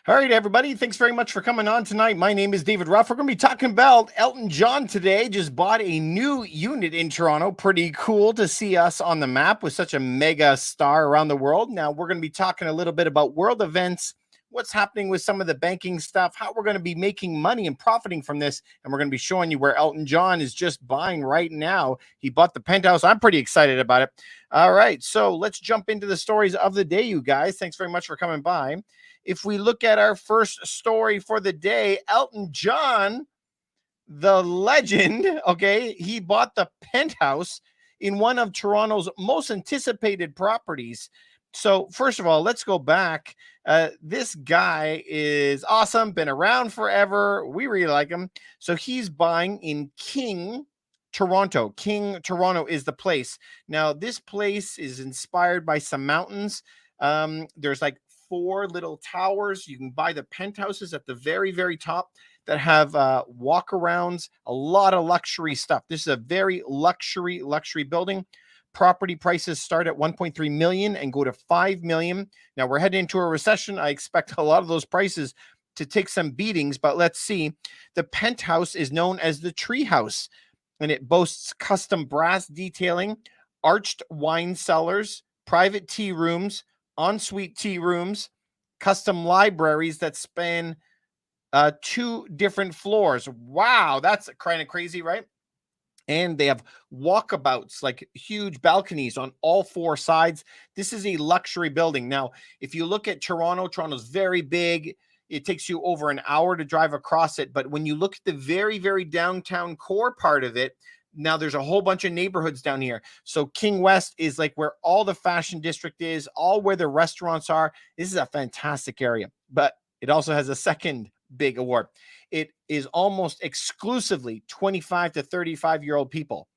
All right, everybody. Thanks very much for coming on tonight. My name is David Ruff. We're going to be talking about Elton John today. Just bought a new unit in Toronto. Pretty cool to see us on the map with such a mega star around the world. Now, we're going to be talking a little bit about world events, what's happening with some of the banking stuff, how we're going to be making money and profiting from this. And we're going to be showing you where Elton John is just buying right now. He bought the Penthouse. I'm pretty excited about it. All right, so let's jump into the stories of the day, you guys. Thanks very much for coming by. If we look at our first story for the day, Elton John, the legend, okay, he bought the Penthouse in one of Toronto's most anticipated properties. So, first of all, let's go back. This guy is awesome, been around forever. We really like him. So, he's buying in King Toronto. King Toronto is the place. Now, this place is inspired by some mountains. There's like four little towers. You can buy the penthouses at the very, very top that have walk-arounds, a lot of luxury stuff. This is a very luxury building. Property prices start at 1.3 million and go to 5 million. Now we're heading into a recession. I expect a lot of those prices to take some beatings, but let's see. The Penthouse is known as the Tree House, and it boasts custom brass detailing, arched wine cellars, private tea rooms, ensuite tea rooms, custom libraries that span 2 different floors. Wow, that's kind of crazy, right? And they have walkabouts, like huge balconies on all 4 sides. This is a luxury building. Now, if you look at Toronto, Toronto's very big. It takes you over an hour to drive across it. But when you look at the very, very downtown core part of it, now there's a whole bunch of neighborhoods down here. So King West is like where all the fashion district is, all where the restaurants are. This is a fantastic area. But it also has a second big award. It is almost exclusively 25 to 35-year-old people.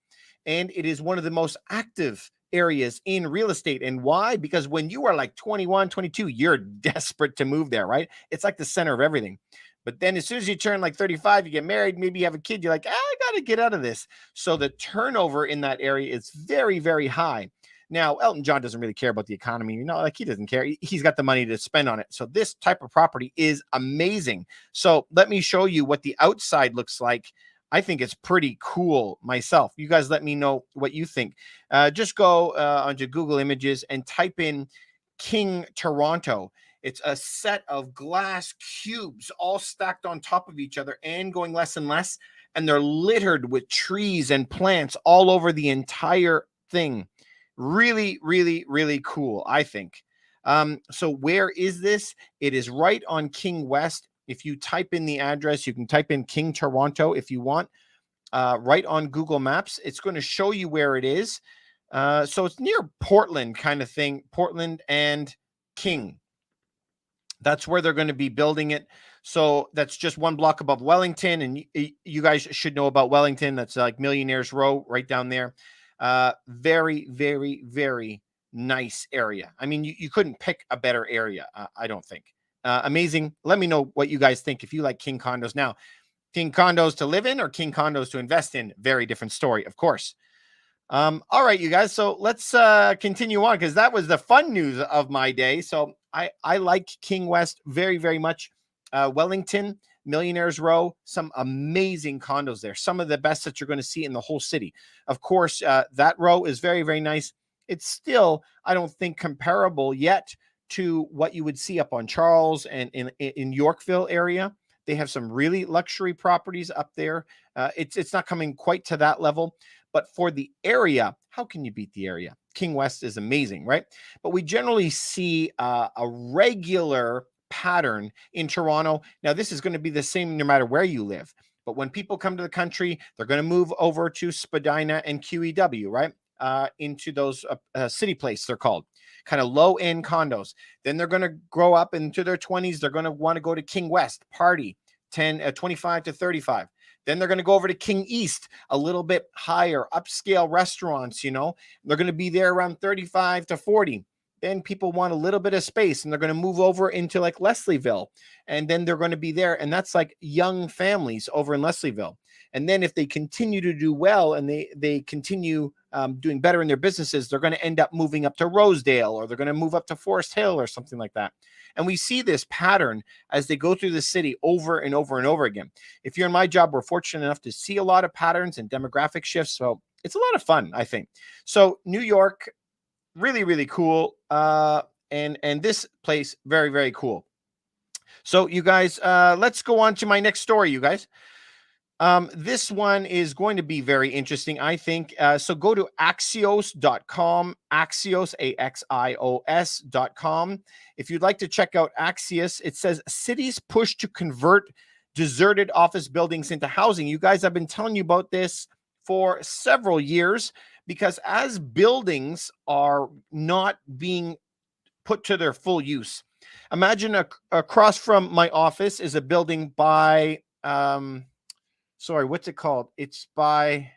And it is one of the most active areas in real estate. And why? Because when you are like 21, 22, you're desperate to move there, right? It's like the center of everything. But then as soon as you turn like 35, you get married, maybe you have a kid, you're like, I got to get out of this. So the turnover in that area is very, very high. Now, Elton John doesn't really care about the economy. Like he doesn't care. He's got the money to spend on it. So this type of property is amazing. So let me show you what the outside looks like. I think it's pretty cool myself. You guys let me know what you think. Just go onto Google Images and type in King Toronto. It's a set of glass cubes all stacked on top of each other and going less and less. And they're littered with trees and plants all over the entire thing. Really, really, really cool, I think. So where is this? It is right on King West. If you type in the address, you can type in King Toronto if you want. Right on Google Maps, it's going to show you where it is. So it's near Portland kind of thing, Portland and King. That's where they're going to be building it. So that's just 1 block above Wellington. And you guys should know about Wellington. That's like Millionaires Row right down there. Very, very, very nice area. I mean, you couldn't pick a better area, I don't think. Amazing. Let me know what you guys think if you like King condos. Now, King condos to live in or King condos to invest in, very different story, of course. All right, you guys. So let's continue on because that was the fun news of my day. So I like King West very, very much. Wellington, Millionaires Row, some amazing condos there. Some of the best that you're going to see in the whole city. Of course, that row is very, very nice. It's still, I don't think, comparable yet to what you would see up on Charles and in Yorkville area. They have some really luxury properties up there. It's not coming quite to that level. But for the area, how can you beat the area? King West is amazing, right? But we generally see a regular pattern in Toronto. Now, this is going to be the same no matter where you live. But when people come to the country, they're going to move over to Spadina and QEW, right? Into those city place, they're called. Kind of low-end condos. Then they're going to grow up into their 20s. They're going to want to go to King West, party, 25 to 35. Then they're going to go over to King East, a little bit higher, upscale restaurants, They're going to be there around 35 to 40. Then people want a little bit of space, and they're going to move over into like Leslieville. And then they're going to be there, and that's like young families over in Leslieville. And then if they continue to do well and they continue doing better in their businesses, they're going to end up moving up to Rosedale, or they're going to move up to Forest Hill or something like that. And we see this pattern as they go through the city over and over and over again. If you're in my job, we're fortunate enough to see a lot of patterns and demographic shifts. So it's a lot of fun, I think. So New York, really, really cool. And this place, very, very cool. So you guys, let's go on to my next story, you guys. This one is going to be very interesting, I think. So go to axios.com, Axios, Axios.com. If you'd like to check out Axios, it says cities push to convert deserted office buildings into housing. You guys, I've been telling you about this for several years, because as buildings are not being put to their full use, imagine across from my office is a building by, what's it called? It's by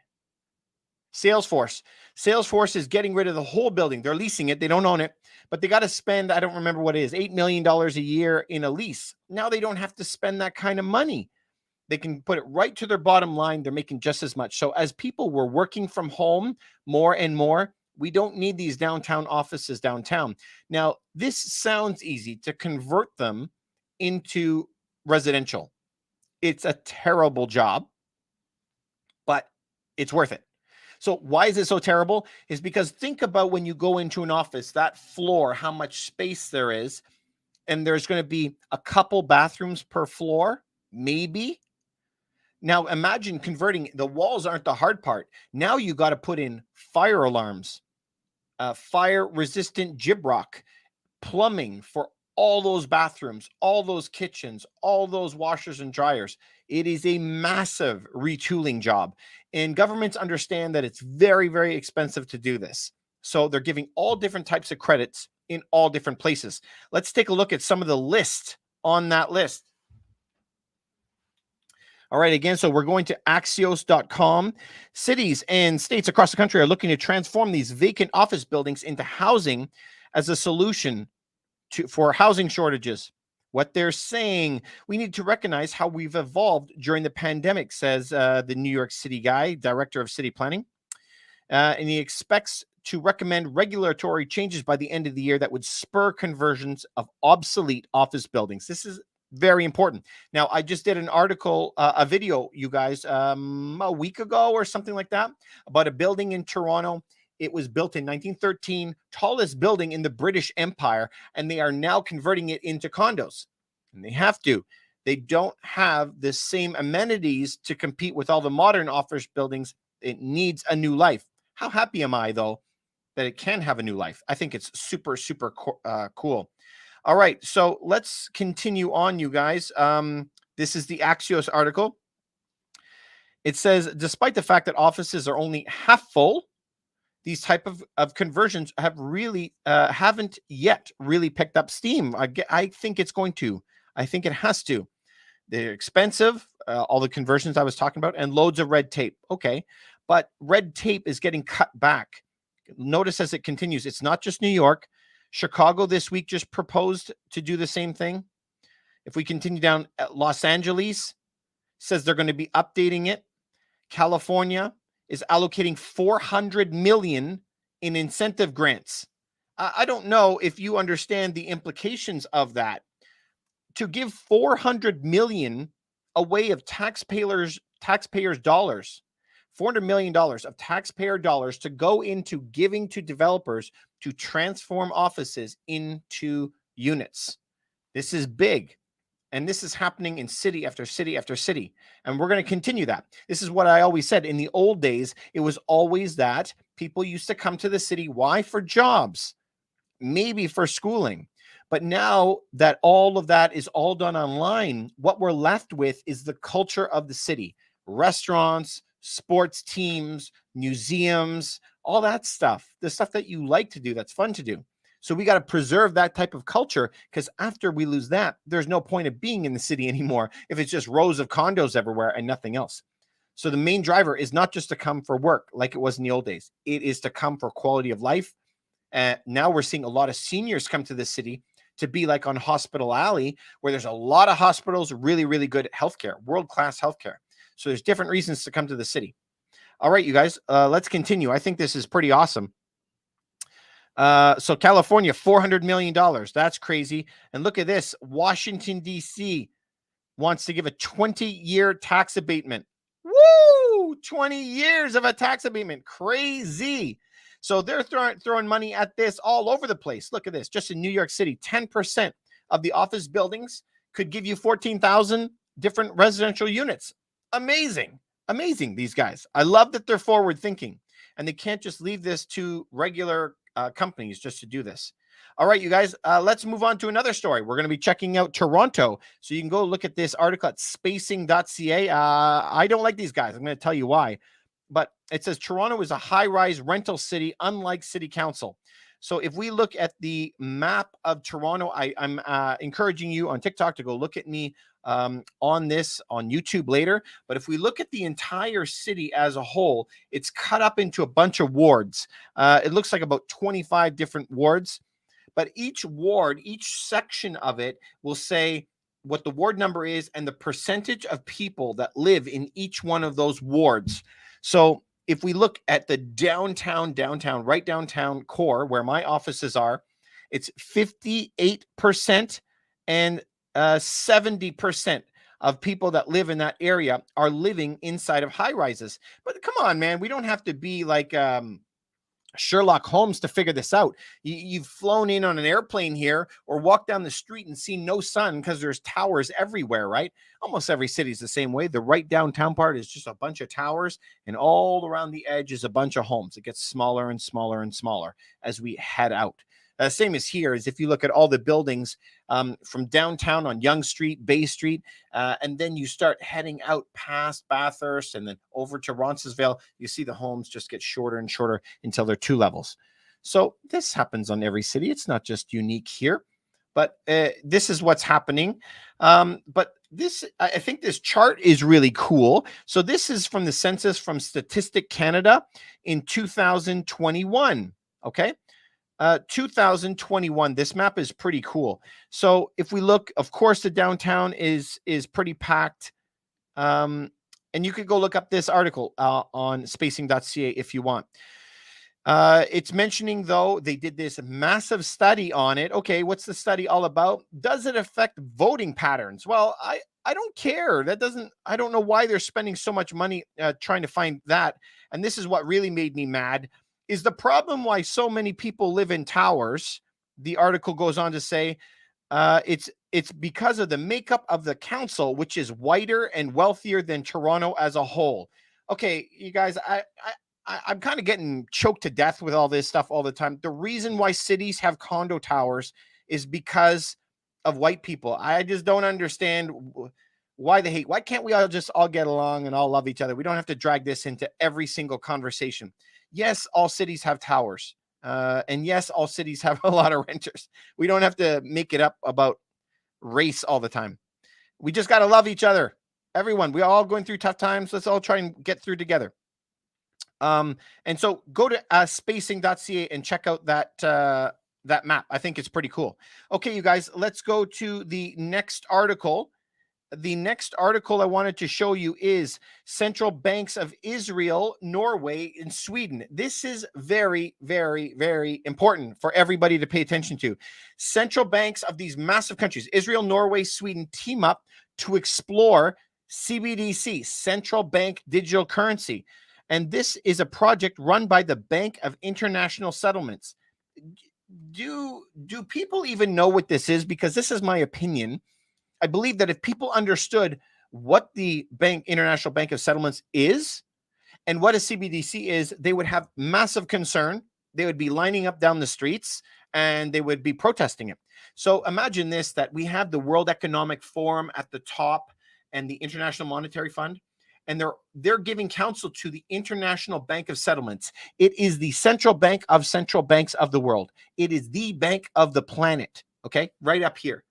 Salesforce. Salesforce is getting rid of the whole building. They're leasing it. They don't own it, but they got to spend, I don't remember what it is, $8 million a year in a lease. Now they don't have to spend that kind of money. They can put it right to their bottom line. They're making just as much. So as people were working from home more and more, we don't need these downtown offices downtown. Now, this sounds easy to convert them into residential. It's a terrible job, but it's worth it. So why is it so terrible? Is because think about when you go into an office, that floor, how much space there is, and there's going to be a couple bathrooms per floor, maybe. Now imagine converting, the walls aren't the hard part. Now you got to put in fire alarms, fire resistant gyprock, plumbing for all those bathrooms, all those kitchens, all those washers and dryers. It is a massive retooling job. And governments understand that it's very, very expensive to do this. So they're giving all different types of credits in all different places. Let's take a look at some of the list on that list. All right, again, so we're going to Axios.com. Cities and states across the country are looking to transform these vacant office buildings into housing as a solution for housing shortages. What they're saying, we need to recognize how we've evolved during the pandemic, says the New York City guy, director of city planning. And he expects to recommend regulatory changes by the end of the year that would spur conversions of obsolete office buildings. This is very important. Now, I just did an article, a video, you guys, a week ago or something like that, about a building in Toronto. It was built in 1913, tallest building in the British Empire, and they are now converting it into condos. And they have to. They don't have the same amenities to compete with all the modern office buildings. It needs a new life. How happy am I, though, that it can have a new life? I think it's super, super cool. All right, so let's continue on, you guys. This is the Axios article. It says, despite the fact that offices are only half full, these type of conversions have really haven't yet really picked up steam. I think it's going to. I think it has to. They're expensive, all the conversions I was talking about, and loads of red tape. Okay, but red tape is getting cut back. Notice as it continues, it's not just New York. Chicago this week just proposed to do the same thing. If we continue down, Los Angeles says they're going to be updating it. California is allocating $400 million in incentive grants. I don't know if you understand the implications of that. To give $400 million away of taxpayers' dollars, $400 million of taxpayer dollars to go into giving to developers to transform offices into units. This is big. And this is happening in city after city after city. And we're going to continue that. This is what I always said. In the old days, it was always that people used to come to the city. Why? For jobs, maybe for schooling. But now that all of that is all done online, what we're left with is the culture of the city. Restaurants, sports teams, museums, all that stuff. The stuff that you like to do, that's fun to do. So we got to preserve that type of culture, because after we lose that, there's no point of being in the city anymore if it's just rows of condos everywhere and nothing else. So the main driver is not just to come for work like it was in the old days. It is to come for quality of life. Now we're seeing a lot of seniors come to the city to be like on Hospital Alley, where there's a lot of hospitals, really, really good healthcare, world-class healthcare. So there's different reasons to come to the city. All right, you guys, let's continue. I think this is pretty awesome. So California, $400 million. That's crazy. And look at this. Washington, D.C. wants to give a 20-year tax abatement. Woo! 20 years of a tax abatement. Crazy. So they're throwing money at this all over the place. Look at this. Just in New York City, 10% of the office buildings could give you 14,000 different residential units. Amazing. Amazing, these guys. I love that they're forward thinking, and they can't just leave this to regular companies just to do this. All right, you guys, let's move on to another story. We're going to be checking out Toronto. So you can go look at this article at spacing.ca. I don't like these guys. I'm going to tell you why. But it says Toronto is a high-rise rental city, unlike city council. So if we look at the map of Toronto, I'm encouraging you on TikTok to go look at me on this on YouTube later. But if we look at the entire city as a whole, it's cut up into a bunch of wards. It looks like about 25 different wards. But each ward, each section of it will say what the ward number is and the percentage of people that live in each one of those wards. So if we look at the right downtown core where my offices are, it's 58% and 70% of people that live in that area are living inside of high rises. But come on, man, we don't have to be like Sherlock Holmes to figure this out. You've flown in on an airplane here or walked down the street and seen no sun because there's towers everywhere, right? Almost every city is the same way. The right downtown part is just a bunch of towers, and all around the edge is a bunch of homes. It gets smaller and smaller and smaller as we head out. Same as here is if you look at all the buildings from downtown on Yonge Street, Bay Street, and then you start heading out past Bathurst and then over to Roncesvalles, you see the homes just get shorter and shorter until they're 2 levels. So this happens on every city. It's not just unique here, but this is what's happening. But this, I think this chart is really cool. So this is from the census from Statistic Canada in 2021. Okay. 2021. This map is pretty cool. So if we look, of course, the downtown is pretty packed. And you could go look up this article on spacing.ca if you want. It's mentioning, though, they did this massive study on it. Okay, what's the study all about? Does it affect voting patterns? Well, I don't care. I don't know why they're spending so much money trying to find that. And this is what really made me mad. Is the problem why so many people live in towers? The article goes on to say it's because of the makeup of the council, which is whiter and wealthier than Toronto as a whole. Okay, you guys, I'm kind of getting choked to death with all this stuff all the time. The reason why cities have condo towers is because of white people. I just don't understand why they hate. Why can't we all get along and all love each other? We don't have to drag this into every single conversation. Yes, all cities have towers. And yes, all cities have a lot of renters. We don't have to make it up about race all the time. We just got to love each other. Everyone, we're all going through tough times. Let's all try and get through together. And so go to spacing.ca and check out that map. I think it's pretty cool. Okay, you guys, let's go to the next article. The next article I wanted to show you is central banks of Israel, Norway, and Sweden. This is very, very, very important for everybody to pay attention to. Central banks of these massive countries, Israel, Norway, Sweden, team up to explore CBDC, central bank digital currency. And this is a project run by the Bank of International Settlements. Do people even know what this is? Because this is my opinion. I believe that if people understood what the International Bank of Settlements is and what a CBDC is, they would have massive concern. They would be lining up down the streets and they would be protesting it. So imagine this, that we have the World Economic Forum at the top and the International Monetary Fund, and they're giving counsel to the International Bank of Settlements. It is the central bank of central banks of the world. It is the bank of the planet, okay, right up here.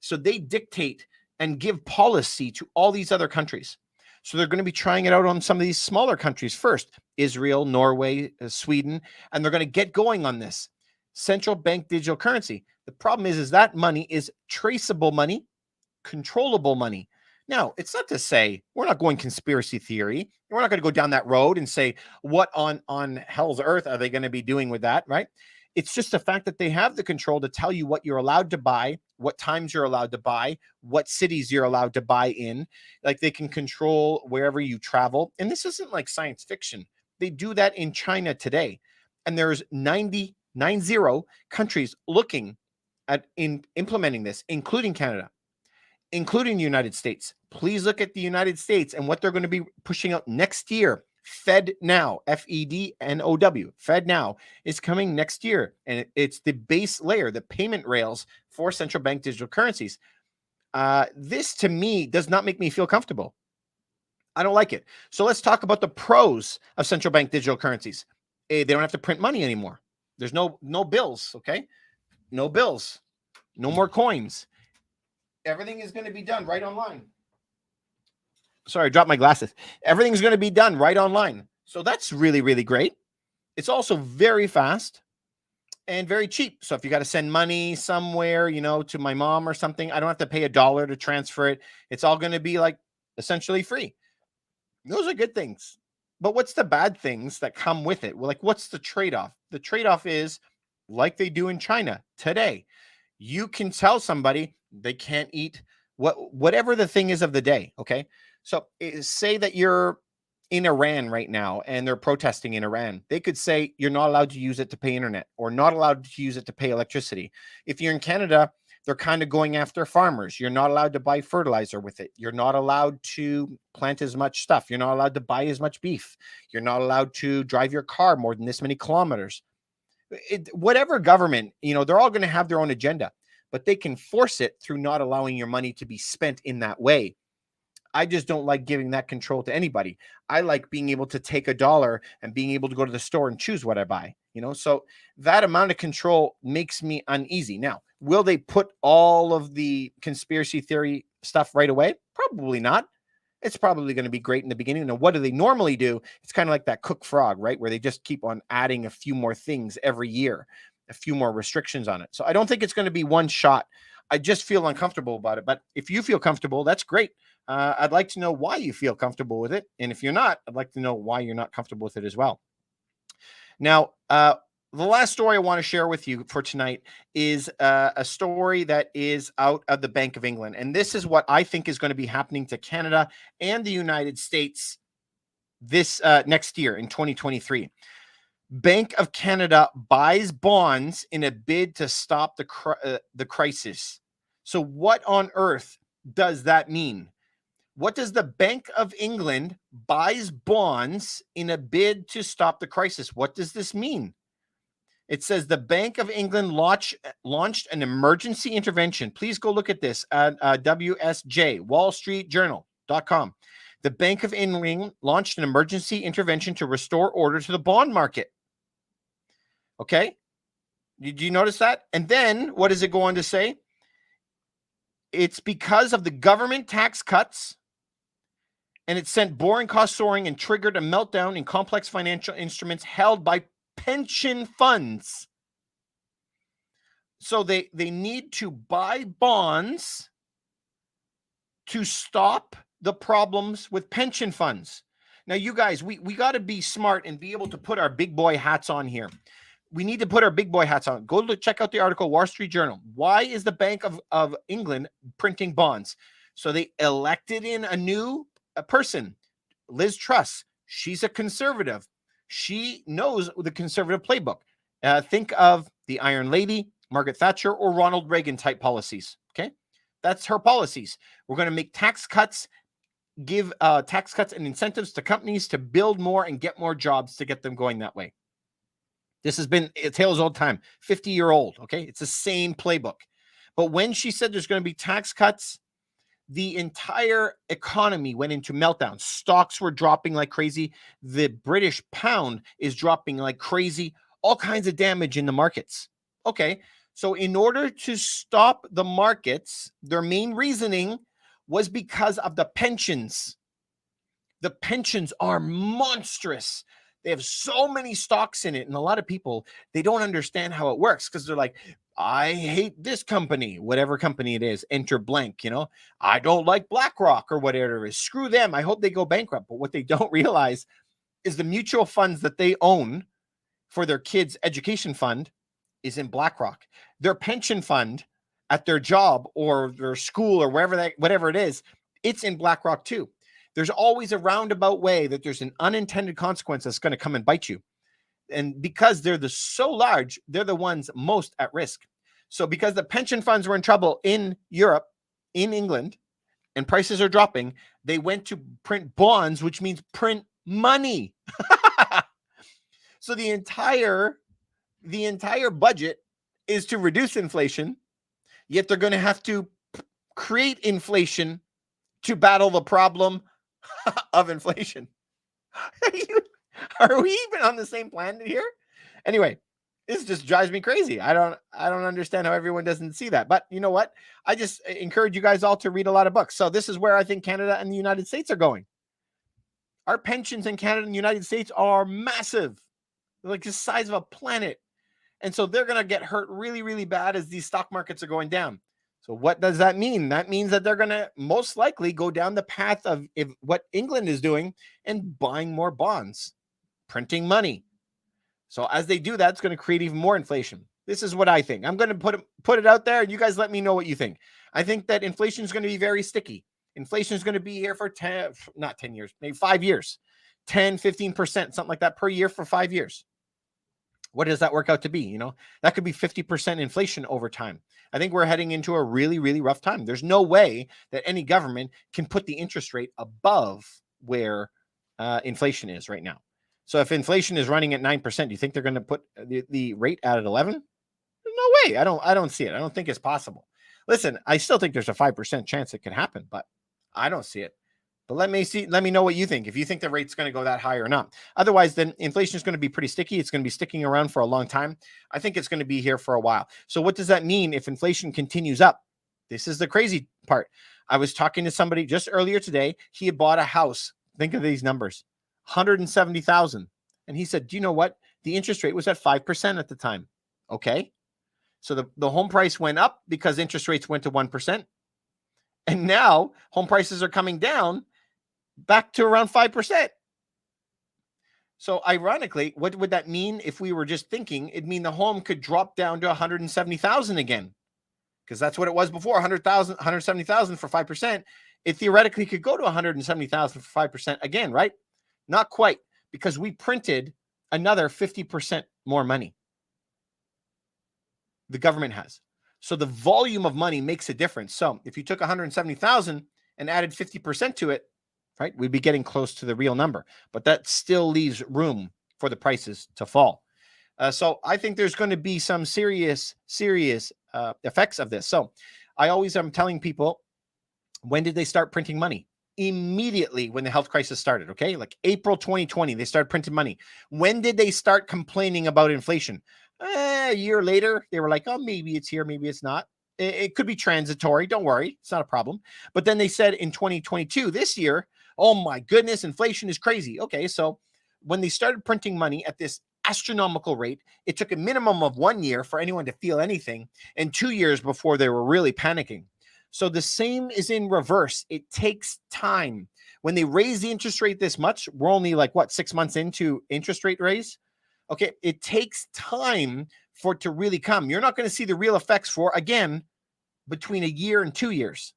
So they dictate and give policy to all these other countries. So they're going to be trying it out on some of these smaller countries first, Israel, Norway, Sweden, and they're going to get going on this central bank digital currency. The problem is that money is traceable money, controllable money. Now, it's not to say we're not going conspiracy theory. We're not going to go down that road and say what on hell's earth are they going to be doing with that, right? It's just the fact that they have the control to tell you what you're allowed to buy, what times you're allowed to buy, what cities you're allowed to buy in. Like they can control wherever you travel. And this isn't like science fiction. They do that in China today. And there's 90 countries looking at in implementing this, including Canada, including the United States. Please look at the United States and what they're going to be pushing out next year. Fed Now, FEDNOW, Fed Now is coming next year. And it's the base layer, the payment rails for central bank digital currencies. This to me does not make me feel comfortable. I don't like it. So let's talk about the pros of central bank digital currencies. They don't have to print money anymore. There's no bills, okay? No bills, no more coins. Everything is going to be done right online. Sorry, I dropped my glasses. Everything's going to be done right online. So that's really, really great. It's also very fast and very cheap. So if you got to send money somewhere, to my mom or something, I don't have to pay $1 to transfer it. It's all going to be like essentially free. Those are good things. But what's the bad things that come with it? Well, like what's the trade-off? The trade-off is like they do in China today. You can tell somebody they can't eat whatever the thing is of the day. Okay. So say that you're in Iran right now and they're protesting in Iran. They could say you're not allowed to use it to pay internet or not allowed to use it to pay electricity. If you're in Canada, they're kind of going after farmers. You're not allowed to buy fertilizer with it. You're not allowed to plant as much stuff. You're not allowed to buy as much beef. You're not allowed to drive your car more than this many kilometers. Whatever government, they're all going to have their own agenda, but they can force it through not allowing your money to be spent in that way. I just don't like giving that control to anybody. I like being able to take $1 and being able to go to the store and choose what I buy, so that amount of control makes me uneasy. Now, will they put all of the conspiracy theory stuff right away? Probably not. It's probably going to be great in the beginning. Now, what do they normally do? It's kind of like that cook frog, right? Where they just keep on adding a few more things every year, a few more restrictions on it. So I don't think it's going to be one shot. I just feel uncomfortable about it. But if you feel comfortable, that's great. I'd like to know why you feel comfortable with it. And if you're not, I'd like to know why you're not comfortable with it as well. Now, the last story I want to share with you for tonight is a story that is out of the Bank of England. And this is what I think is going to be happening to Canada and the United States this next year in 2023. Bank of Canada buys bonds in a bid to stop the crisis. So what on earth does that mean? What does the Bank of England buys bonds in a bid to stop the crisis? What does this mean? It says the Bank of England launched an emergency intervention. Please go look at this at WSJ, wallstreetjournal.com. The Bank of England launched an emergency intervention to restore order to the bond market. Okay? Did you notice that? And then what does it go on to say? It's because of the government tax cuts, and it sent borrowing costs soaring and triggered a meltdown in complex financial instruments held by pension funds. So they need to buy bonds to stop the problems with pension funds. Now, you guys, we got to be smart and be able to put our big boy hats on here. We need to put our big boy hats on. Go check out the article, Wall Street Journal. Why is the Bank of England printing bonds? So they elected in a new person, Liz Truss. She's a conservative. She knows the conservative playbook. Think of the Iron Lady, Margaret Thatcher, or Ronald Reagan type policies. Okay, that's her policies. We're going to make tax cuts, give tax cuts and incentives to companies to build more and get more jobs to get them going that way. This has been a tale as old time, 50-year-old. Okay, it's the same playbook. But when she said there's going to be tax cuts, the entire economy went into meltdown. Stocks were dropping like crazy. The British pound is dropping like crazy. All kinds of damage in the markets. Okay, so in order to stop the markets, their main reasoning was because of the pensions. The pensions are monstrous. They have so many stocks in it. And a lot of people, they don't understand how it works because they're like, I hate this company, whatever company it is, enter blank, I don't like BlackRock or whatever it is. Screw them. I hope they go bankrupt. But what they don't realize is the mutual funds that they own for their kids' education fund is in BlackRock. Their pension fund at their job or their school or whatever it is, it's in BlackRock too. There's always a roundabout way that there's an unintended consequence that's going to come and bite you. And because they're so large, they're the ones most at risk. So because the pension funds were in trouble in Europe, in England, and prices are dropping, they went to print bonds, which means print money. So the entire budget is to reduce inflation, yet they're going to have to create inflation to battle the problem of inflation. Are we even on the same planet here? Anyway, this just drives me crazy. I don't understand how everyone doesn't see that. But you know what? I just encourage you guys all to read a lot of books. So this is where I think Canada and the United States are going. Our pensions in Canada and the United States are massive. They're like the size of a planet. And so they're going to get hurt really, really bad as these stock markets are going down. So what does that mean? That means that they're going to most likely go down the path of what England is doing and buying more bonds, printing money. So as they do that, it's going to create even more inflation. This is what I think. I'm going to put it out there, and you guys let me know what you think. I think that inflation is going to be very sticky. Inflation is going to be here for 10 years, maybe 5 years, 10, 15%, something like that per year for 5 years. What does that work out to be? That could be 50% inflation over time. I think we're heading into a really, really rough time. There's no way that any government can put the interest rate above where inflation is right now. So if inflation is running at 9%, do you think they're going to put the rate at 11? No way. I don't see it. I don't think it's possible. Listen, I still think there's a 5% chance it can happen, but I don't see it. But let me know what you think. If you think the rate's going to go that high or not. Otherwise, then inflation is going to be pretty sticky. It's going to be sticking around for a long time. I think it's going to be here for a while. So what does that mean if inflation continues up? This is the crazy part. I was talking to somebody just earlier today. He had bought a house. Think of these numbers. 170,000. And he said, do you know what? The interest rate was at 5% at the time. Okay. So the home price went up because interest rates went to 1%. And now home prices are coming down back to around 5%. So ironically, what would that mean if we were just thinking? It'd mean the home could drop down to 170,000 again, because that's what it was before, 170,000 for 5%. It theoretically could go to 170,000 for 5% again, right? Not quite, because we printed another 50% more money. The government has. So the volume of money makes a difference. So if you took 170,000 and added 50% to it, right, we'd be getting close to the real number. But that still leaves room for the prices to fall. So I think there's going to be some serious effects of this. So I always am telling people, when did they start printing money? Immediately when the health crisis started, okay? Like April 2020, they started printing money. When did they start complaining about inflation? A year later, they were like, oh, maybe it's here, maybe it's not. It could be transitory. Don't worry. It's not a problem. But then they said in 2022, this year, oh my goodness, inflation is crazy. Okay, so when they started printing money at this astronomical rate, it took a minimum of 1 year for anyone to feel anything, and 2 years before they were really panicking. So the same is in reverse. It takes time. When they raise the interest rate this much, we're only like, 6 months into interest rate raise? Okay, it takes time for it to really come. You're not going to see the real effects for, again, between a year and 2 years.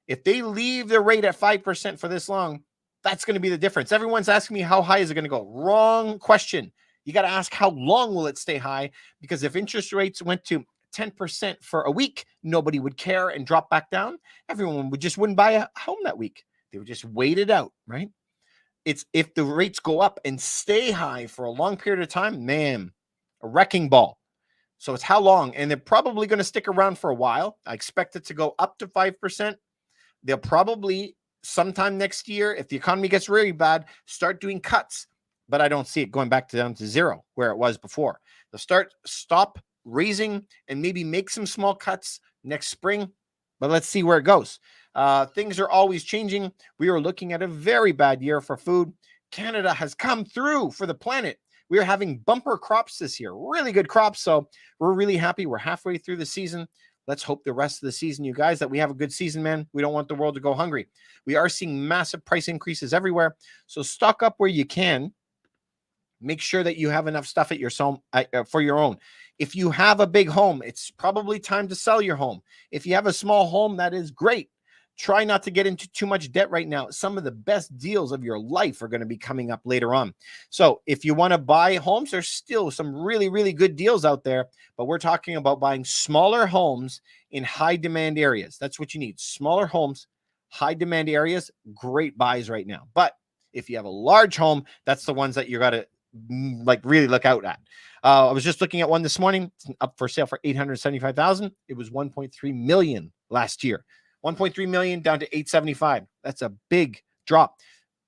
If they leave the rate at 5% for this long, that's going to be the difference. Everyone's asking me, how high is it going to go? Wrong question. You got to ask, how long will it stay high? Because if interest rates went to 10% for a week, nobody would care and drop back down. Everyone wouldn't buy a home that week. They would just wait it out, right? It's if the rates go up and stay high for a long period of time, man, a wrecking ball. So it's how long? And they're probably going to stick around for a while. I expect it to go up to 5%. They'll probably sometime next year, if the economy gets really bad, start doing cuts. But I don't see it going back down to zero where it was before. They'll stop raising and maybe make some small cuts next spring. But let's see where it goes. Things are always changing. We are looking at a very bad year for food. Canada has come through for the planet. We are having bumper crops this year, really good crops. So we're really happy. We're halfway through the season. Let's hope the rest of the season, you guys, that we have a good season, man. We don't want the world to go hungry. We are seeing massive price increases everywhere. So stock up where you can. Make sure that you have enough stuff at your for your own. If you have a big home, it's probably time to sell your home. If you have a small home, that is great. Try not to get into too much debt right now. Some of the best deals of your life are going to be coming up later on. So if you want to buy homes, there's still some really, really good deals out there, but we're talking about buying smaller homes in high demand areas. That's what you need. Smaller homes, high demand areas, great buys right now. But if you have a large home, that's the ones that you got to like really look out at. I was just looking at one this morning. It's up for sale for $875,000. It was 1.3 million last year. 1.3 million down to 875. That's a big drop.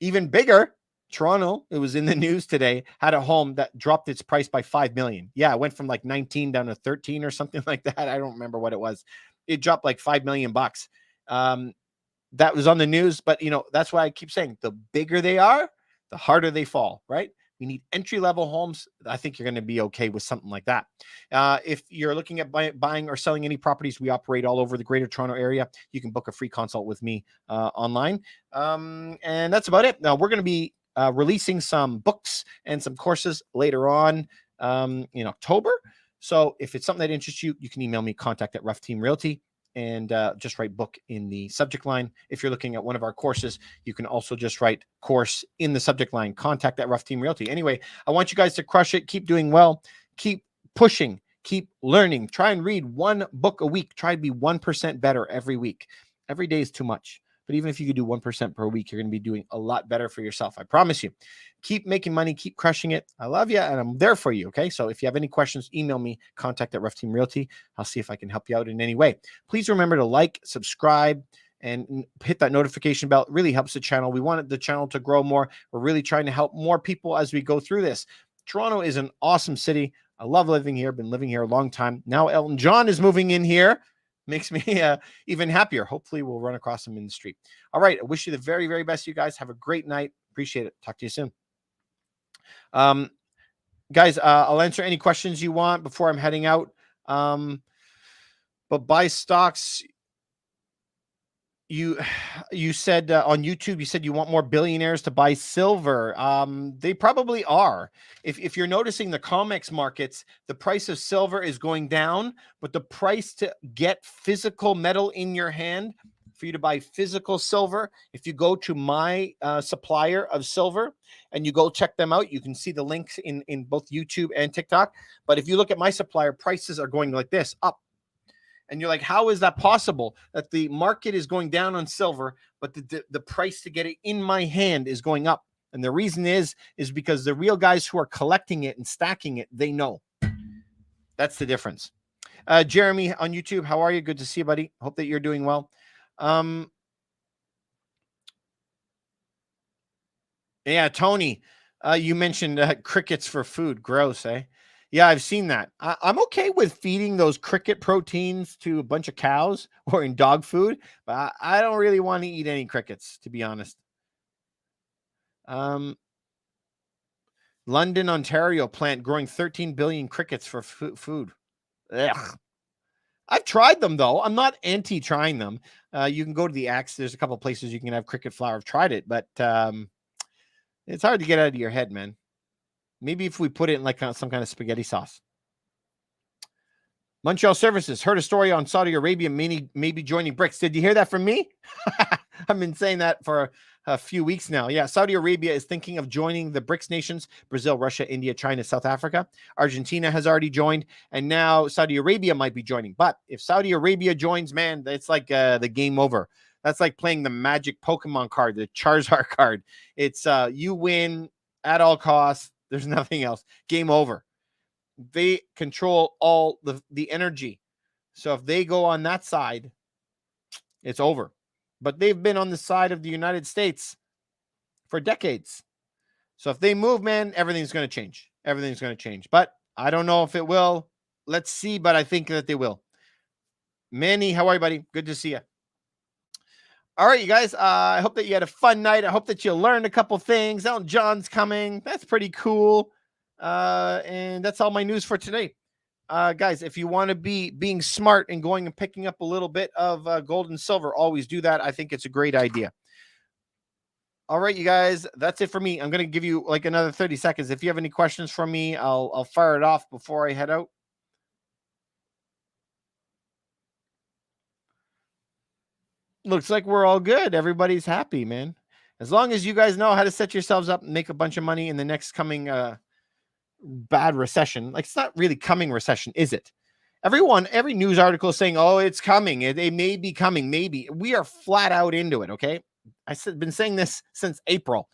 Even bigger, Toronto, it was in the news today, had a home that dropped its price by 5 million. Yeah, it went from like 19 down to 13 or something like that. I don't remember what it was. It dropped like 5 million bucks. That was on the news, but that's why I keep saying the bigger they are, the harder they fall, right? We need entry-level homes. I think you're going to be okay with something like that. If you're looking at buying or selling any properties, we operate all over the Greater Toronto area. You can book a free consult with me online. And that's about it. Now, we're going to be releasing some books and some courses later on in October. So if it's something that interests you, you can email me, contact@roughteamrealty. And just write book in the subject line. If you're looking at one of our courses, you can also just write course in the subject line, contact@Rough Team Realty. Anyway, I want you guys to crush it. Keep doing well. Keep pushing. Keep learning. Try and read one book a week. Try to be 1% better every week. Every day is too much. But even if you could do 1% per week, you're going to be doing a lot better for yourself. I promise you. Keep making money. Keep crushing it. I love you, and I'm there for you, okay? So if you have any questions, email me, contact@Rough Team Realty. I'll see if I can help you out in any way. Please remember to like, subscribe, and hit that notification bell. It really helps the channel. We want the channel to grow more. We're really trying to help more people as we go through this. Toronto is an awesome city. I love living here. Been living here a long time. Now Elton John is moving in here. Makes me even happier. Hopefully we'll run across him in the street. All right. I wish you the very, very best. You guys have a great night. Appreciate it. Talk to you soon. Guys, I'll answer any questions you want before I'm heading out. But buy stocks. You said on YouTube, you said you want more billionaires to buy silver. They probably are. If you're noticing the COMEX markets, the price of silver is going down, but the price to get physical metal in your hand for you to buy physical silver, if you go to my supplier of silver and you go check them out, you can see the links in both YouTube and TikTok. But if you look at my supplier, prices are going like this, up. And you're like, how is that possible that the market is going down on silver, but the price to get it in my hand is going up? And the reason is because the real guys who are collecting it and stacking it, they know. That's the difference. Jeremy on YouTube, how are you? Good to see you, buddy. Hope that you're doing well. Yeah, Tony, you mentioned crickets for food. Gross, eh? Yeah, I've seen that. I'm okay with feeding those cricket proteins to a bunch of cows or in dog food, but I don't really want to eat any crickets, to be honest. London, Ontario plant growing 13 billion crickets for food. Ugh. I've tried them, though. I'm not anti-trying them. You can go to the Axe. There's a couple places you can have cricket flour. I've tried it, but it's hard to get out of your head, man. Maybe if we put it in like some kind of spaghetti sauce. Montreal Services heard a story on Saudi Arabia maybe joining BRICS. Did you hear that from me? I've been saying that for a few weeks now. Yeah, Saudi Arabia is thinking of joining the BRICS nations: Brazil, Russia, India, China, South Africa. Argentina has already joined, and now Saudi Arabia might be joining. But if Saudi Arabia joins, man, it's like the game over. That's like playing the magic Pokemon card, the Charizard card. It's you win at all costs. There's nothing else. Game over. They control all the energy. So if they go on that side, it's over. But they've been on the side of the United States for decades. So if they move, man, everything's going to change. Everything's going to change. But I don't know if it will. Let's see, but I think that they will. Manny, how are you, buddy? Good to see you. All right, you guys. I hope that you had a fun night. I hope that you learned a couple things. Elton John's coming. That's pretty cool. And that's all my news for today. Guys, if you want to be being smart and going and picking up a little bit of gold and silver, always do that. I think it's a great idea. All right, you guys, that's it for me. I'm going to give you like another 30 seconds. If you have any questions for me, I'll fire it off before I head out. Looks like we're all good. Everybody's happy, man. As long as you guys know how to set yourselves up and make a bunch of money in the next coming bad recession. Like, it's not really coming recession, is it? Every news article is saying, "Oh, it's coming. It may be coming. Maybe." We are flat out into it. Okay, been saying this since April.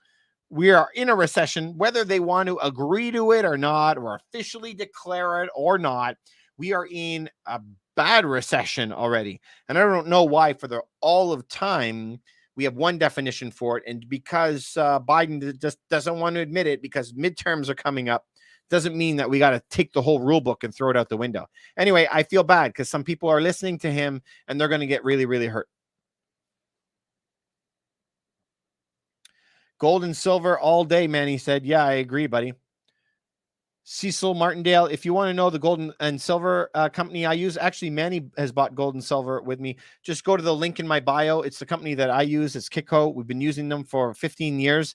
We are in a recession, whether they want to agree to it or not, or officially declare it or not. We are in a bad recession already, and I don't know why. For the all of time, we have one definition for it, and because Biden just doesn't want to admit it, because midterms are coming up, doesn't mean that we got to take the whole rule book and throw it out the window. Anyway, I feel bad because some people are listening to him and they're going to get really, really hurt. Gold and silver all day, man. He said, yeah, I agree, buddy. Cecil Martindale, if you want to know the gold and silver company I use, actually, Manny has bought gold and silver with me. Just go to the link in my bio. It's the company that I use. It's Kitco. We've been using them for 15 years.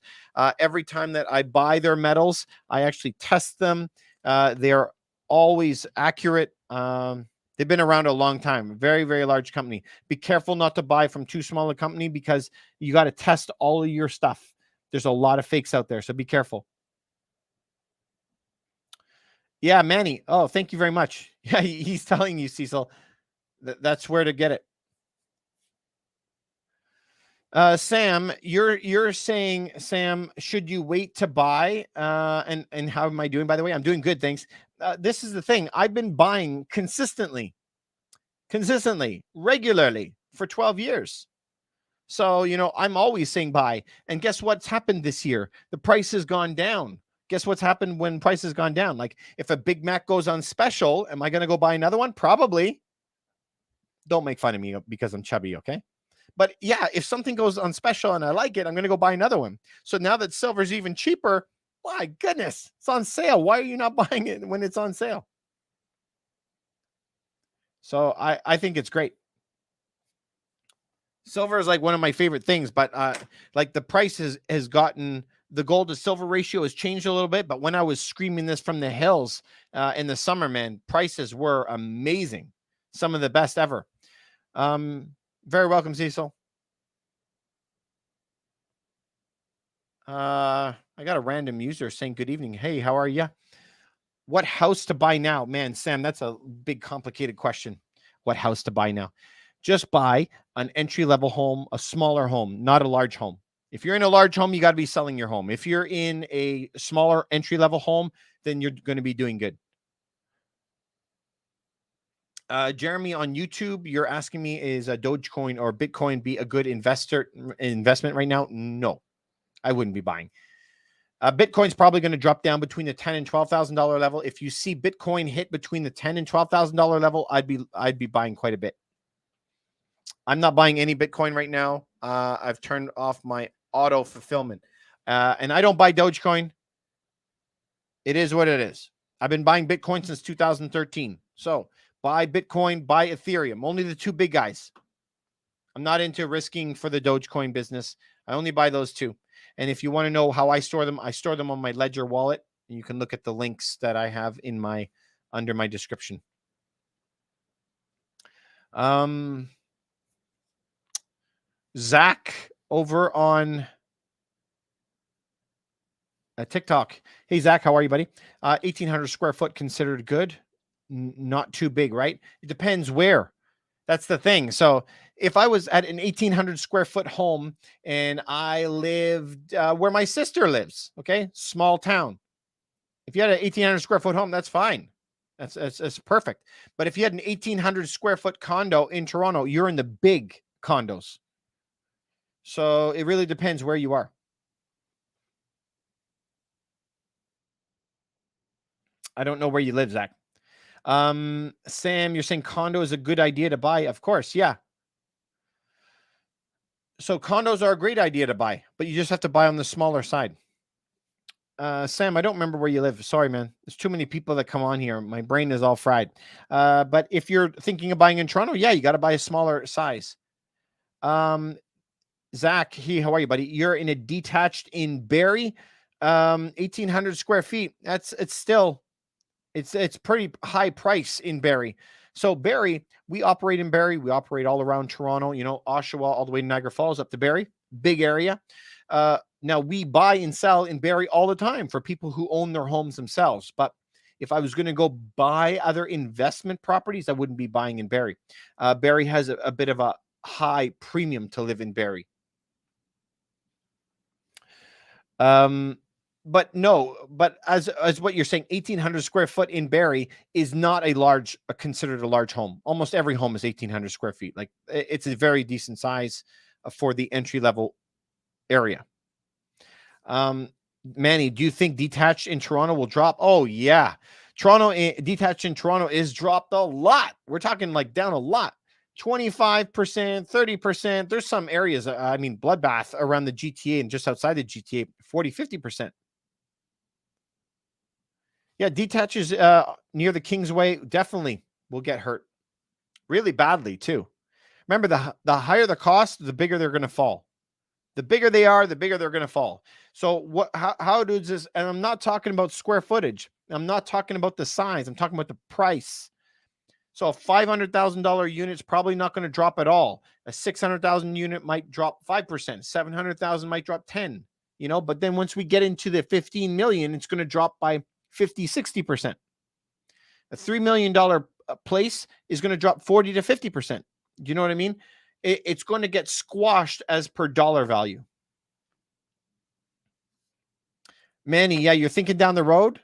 Every time that I buy their metals, I actually test them. They're always accurate. They've been around a long time. Very, very large company. Be careful not to buy from too small a company because you got to test all of your stuff. There's a lot of fakes out there, so be careful. Yeah, Manny. Oh, thank you very much. Yeah, he's telling you, Cecil, that's where to get it. Sam, you're saying, Sam, should you wait to buy? And how am I doing? By the way, I'm doing good, thanks. This is the thing. I've been buying consistently, regularly for 12 years. So, I'm always saying buy. And guess what's happened this year? The price has gone down. Guess what's happened when price has gone down? Like, if a Big Mac goes on special, am I going to go buy another one? Probably. Don't make fun of me because I'm chubby, okay? But yeah, if something goes on special and I like it, I'm going to go buy another one. So now that silver's even cheaper, my goodness, it's on sale. Why are you not buying it when it's on sale? So I think it's great. Silver is like one of my favorite things, but like the price has gotten, the gold to silver ratio has changed a little bit. But when I was screaming this from the hills in the summer, man, prices were amazing. Some of the best ever. Very welcome, Cecil. I got a random user saying good evening. Hey, how are you? What house to buy now? Man, Sam, that's a big, complicated question. What house to buy now? Just buy an entry-level home, a smaller home, not a large home. If you're in a large home, you got to be selling your home. If you're in a smaller entry-level home, then you're going to be doing good. Jeremy on YouTube, you're asking me, is a Dogecoin or Bitcoin be a good investment right now? No, I wouldn't be buying. Bitcoin's probably going to drop down between the $10,000 and $12,000 level. If you see Bitcoin hit between the $10,000 and $12,000 level, I'd be buying quite a bit. I'm not buying any Bitcoin right now. I've turned off my auto fulfillment, and I don't buy Dogecoin. It is what it is. I've been buying Bitcoin since 2013. So buy Bitcoin, buy Ethereum. Only the two big guys. I'm not into risking for the Dogecoin business. I only buy those two. And if you want to know how I store them on my Ledger wallet. And you can look at the links that I have under my description. Zach over on TikTok. Hey, Zach, how are you, buddy? 1,800 square foot considered good. Not too big, right? It depends where. That's the thing. So if I was at an 1,800 square foot home and I lived where my sister lives, okay, small town. If you had an 1,800 square foot home, that's fine. That's perfect. But if you had an 1,800 square foot condo in Toronto, you're in the big condos. So it really depends where you are. I don't know where you live, Zach. Sam, you're saying condo is a good idea to buy? Of course, yeah. So condos are a great idea to buy, but you just have to buy on the smaller side. Sam, I don't remember where you live. Sorry, man. There's too many people that come on here. My brain is all fried. But if you're thinking of buying in Toronto, yeah, you got to buy a smaller size. Um, Zach, how are you, buddy? You're in a detached in Barrie, 1,800 square feet. It's pretty high price in Barrie. So Barrie, we operate in Barrie. We operate all around Toronto, Oshawa, all the way to Niagara Falls up to Barrie, big area. Now we buy and sell in Barrie all the time for people who own their homes themselves. But if I was going to go buy other investment properties, I wouldn't be buying in Barrie. Barrie has a bit of a high premium to live in Barrie. But as what you're saying, 1,800 square foot in Barrie is not considered a large home. Almost every home is 1,800 square feet. Like, it's a very decent size for the entry level area. Manny, do you think detached in Toronto will drop? Oh yeah, detached in Toronto is dropped a lot. We're talking like down a lot. 25%, 30%. There's some areas, bloodbath around the GTA and just outside the GTA, 40, 50%. Yeah, detaches near the Kingsway definitely will get hurt really badly too. Remember, the higher the cost, the bigger they're going to fall. The bigger they are, the bigger they're going to fall. So how does this, and I'm not talking about square footage. I'm not talking about the size. I'm talking about the price. So a $500,000 unit is probably not going to drop at all. A 600,000 unit might drop 5%. 700,000 might drop 10, but then once we get into the 15 million, it's going to drop by 50, 60%. A $3 million place is going to drop 40 to 50%. Do you know what I mean? It's going to get squashed as per dollar value. Manny, yeah, you're thinking down the road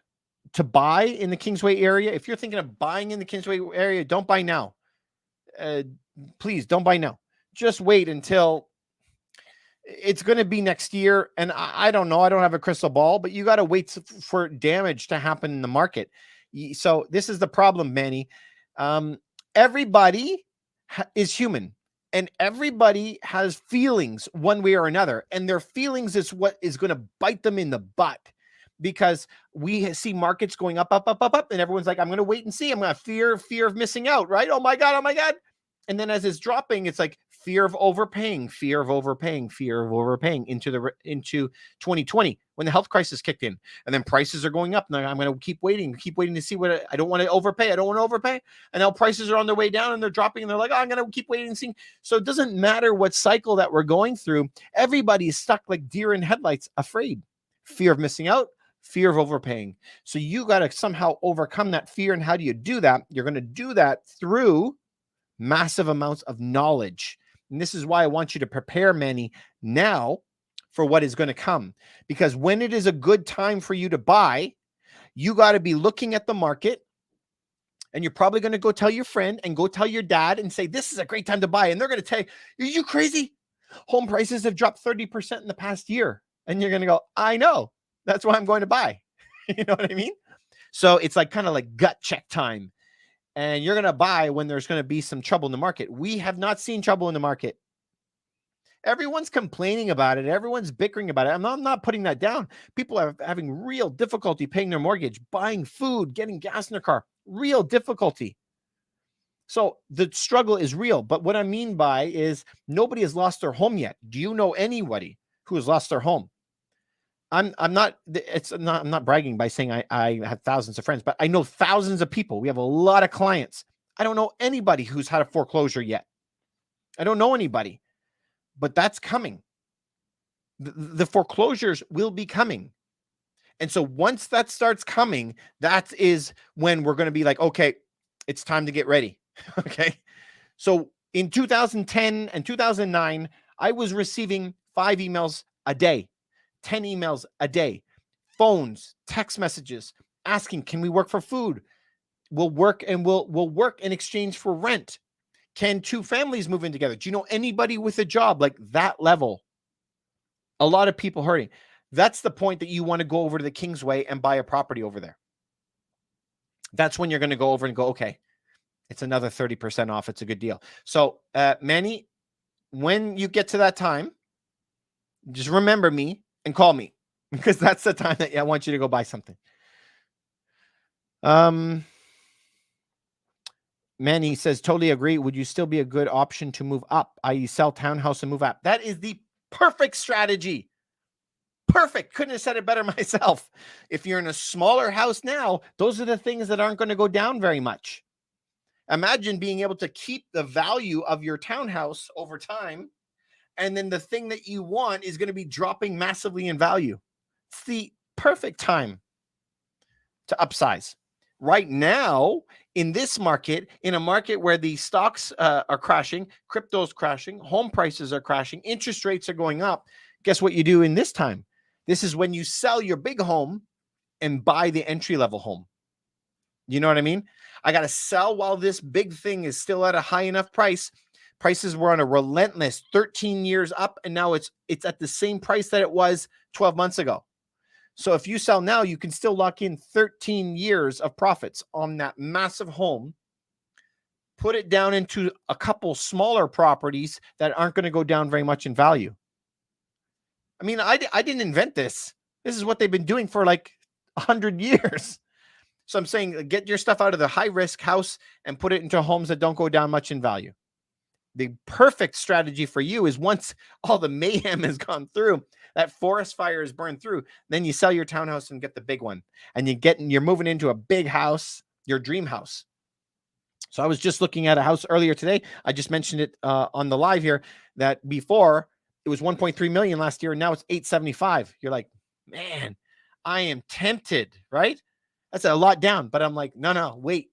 to buy in the Kingsway area. If you're thinking of buying in the Kingsway area, don't buy now. Please don't buy now. Just wait until it's going to be next year. And I don't know. I don't have a crystal ball, but you got to wait for damage to happen in the market. So this is the problem, Manny. Everybody is human. And everybody has feelings one way or another. And their feelings is what is going to bite them in the butt, because we see markets going up, up, up, up, up. And everyone's like, I'm going to wait and see. I'm going to fear of missing out, right? Oh my God. Oh my God. And then as it's dropping, it's like fear of overpaying into 2020 when the health crisis kicked in, and then prices are going up. And I'm going to keep waiting to see what I don't want to overpay. And now prices are on their way down and they're dropping, and they're like, oh, I'm going to keep waiting and seeing. So it doesn't matter what cycle that we're going through. Everybody is stuck like deer in headlights, afraid, fear of missing out, fear of overpaying. So you got to somehow overcome that fear. And how do you do that? You're going to do that through massive amounts of knowledge. And this is why I want you to prepare, Manny, now for what is going to come. Because when it is a good time for you to buy, you got to be looking at the market, and you're probably going to go tell your friend and go tell your dad and say, this is a great time to buy. And they're going to tell you, are you crazy? Home prices have dropped 30% in the past year. And you're going to go, I know. That's why I'm going to buy. You know what I mean? So it's like kind of like gut check time. And you're going to buy when there's going to be some trouble in the market. We have not seen trouble in the market. Everyone's complaining about it. Everyone's bickering about it. I'm not putting that down. People are having real difficulty paying their mortgage, buying food, getting gas in their car, real difficulty. So the struggle is real. But what I mean by is nobody has lost their home yet. Do you know anybody who has lost their home? I'm not bragging by saying I have thousands of friends, but I know thousands of people. We have a lot of clients. I don't know anybody who's had a foreclosure yet. I don't know anybody, but that's coming. The foreclosures will be coming. And so once that starts coming, that is when we're going to be like, okay, it's time to get ready. Okay. So in 2010 and 2009, I was receiving 5 emails a day. 10 emails a day, phones, text messages asking, can we work for food? We'll work in exchange for rent. Can 2 families move in together? Do you know anybody with a job? Like that level? A lot of people hurting. That's the point that you want to go over to the Kingsway and buy a property over there. That's when you're going to go over and go, okay, it's another 30% off. It's a good deal. So, Manny, when you get to that time, just remember me and call me. because that's the time that I want you to go buy something. Manny says, totally agree. Would you still be a good option to move up, i.e. sell townhouse and move up? That is the perfect strategy. Perfect. Couldn't have said it better myself. If you're in a smaller house now, those are the things that aren't going to go down very much. Imagine being able to keep the value of your townhouse over time, and then the thing that you want is going to be dropping massively in value. It's the perfect time to upsize. Right now, in this market, in a market where the stocks are crashing, crypto's crashing, home prices are crashing, interest rates are going up, guess what you do in this time? This is when you sell your big home and buy the entry-level home. You know what I mean? I got to sell while this big thing is still at a high enough price. Prices were on a relentless 13 years up, and now it's at the same price that it was 12 months ago. So if you sell now, you can still lock in 13 years of profits on that massive home, put it down into a couple smaller properties that aren't going to go down very much in value. I mean, I didn't invent this. This is what they've been doing for like 100 years. So I'm saying get your stuff out of the high risk house and put it into homes that don't go down much in value. The perfect strategy for you is once all the mayhem has gone through, that forest fire is burned through, then you sell your townhouse and get the big one. And you're moving into a big house, your dream house. So I was just looking at a house earlier today. I just mentioned it on the live here that before it was 1.3 million last year, and now it's 875. You're like, man, I am tempted, right? That's a lot down, but I'm like, no, wait,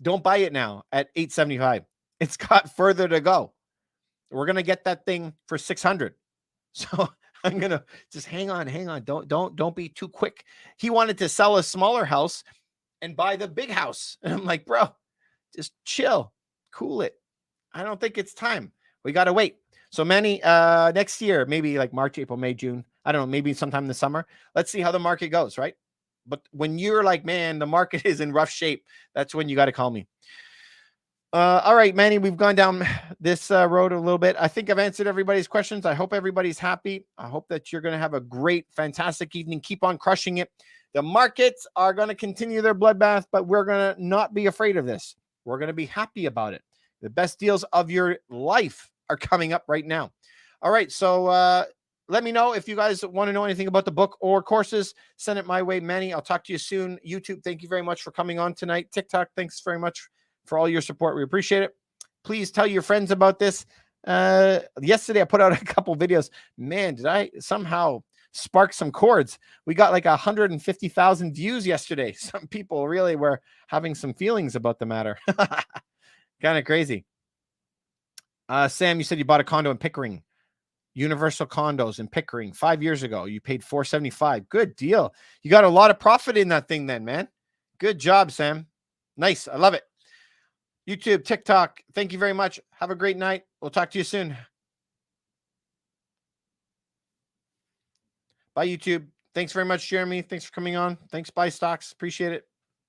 don't buy it now at 875. It's got further to go. We're going to get that thing for 600. So I'm going to just hang on. Don't be too quick. He wanted to sell a smaller house and buy the big house. And I'm like, bro, just chill, cool it. I don't think it's time. We got to wait. So Manny, next year, maybe like March, April, May, June. I don't know, maybe sometime this summer. Let's see how the market goes, right? But when you're like, man, the market is in rough shape, that's when you got to call me. All right, Manny, we've gone down this road a little bit. I think I've answered everybody's questions. I hope everybody's happy. I hope that you're going to have a great, fantastic evening. Keep on crushing it. The markets are going to continue their bloodbath, but we're going to not be afraid of this. We're going to be happy about it. The best deals of your life are coming up right now. All right, so let me know if you guys want to know anything about the book or courses. Send it my way, Manny. I'll talk to you soon. YouTube, thank you very much for coming on tonight. TikTok, thanks very much for all your support. We appreciate it. Please tell your friends about this. Yesterday, I put out a couple videos. Man, did I somehow spark some chords? We got like 150,000 views yesterday. Some people really were having some feelings about the matter. Kind of crazy. Sam, you said you bought a condo in Pickering. Universal Condos in Pickering 5 years ago. You paid $475. Good deal. You got a lot of profit in that thing then, man. Good job, Sam. Nice. I love it. YouTube, TikTok, thank you very much. Have a great night. We'll talk to you soon. Bye, YouTube. Thanks very much, Jeremy. Thanks for coming on. Thanks, Buy Stocks. Appreciate it.